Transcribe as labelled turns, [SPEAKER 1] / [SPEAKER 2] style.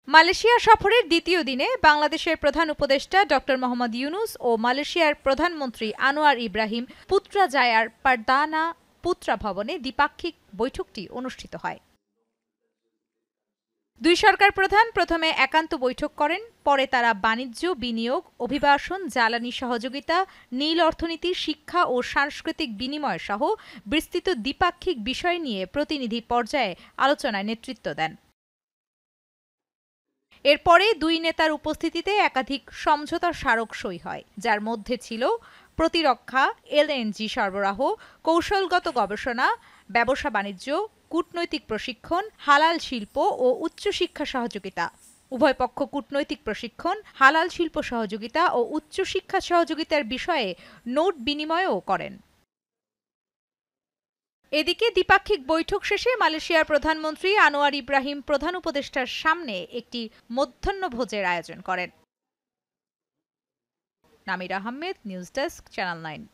[SPEAKER 1] Malaysia সফরের দ্বিতীয় দিনে বাংলাদেশের প্রধান উপদেষ্টা ড. মোহাম্মদ ইউনূস ও মালয়েশিয়ার প্রধানমন্ত্রী আনোয়ার ইব্রাহিম পুত্রাজায়ার পারদানা পুত্রা ভবনে দ্বিপাক্ষিক বৈঠকটি অনুষ্ঠিত হয়। দুই সরকার প্রধান প্রথমে একান্ত বৈঠক করেন, পরে তারা বাণিজ্য, বিনিয়োগ, অভিবাসন, জ্বালানি সহযোগিতা, নীল অর্থনীতি, শিক্ষা ও সাংস্কৃতিক বিনিময় সহ বিস্তৃত দ্বিপাক্ষিক বিষয় নিয়ে প্রতিনিধি পর্যায়ে আলোচনায় নেতৃত্ব দেন। এরপরে দুই নেতার উপস্থিতিতে একাধিক সমঝোতা স্মারক সই হয়, যার মধ্যে ছিল প্রতিরক্ষা, এলএনজি সরবরাহ, কৌশলগত গবেষণা, ব্যবসা-বাণিজ্য, কূটনৈতিক প্রশিক্ষণ, হালাল শিল্প ও উচ্চশিক্ষা সহযোগিতা। উভয় পক্ষ কূটনৈতিক প্রশিক্ষণ, হালাল শিল্প সহযোগিতা ও উচ্চশিক্ষা সহযোগিতার বিষয়ে নোট বিনিময়ও করেন। এদিকে দ্বিপাক্ষিক বৈঠক শেষে মালয়েশিয়ার প্রধানমন্ত্রী আনোয়ার ইব্রাহিম প্রধান উপদেষ্টার সামনে একটি মধ্যাহ্নভোজের আয়োজন করেন। নামির আহমেদ, নিউজ ডেস্ক, চ্যানেল 9।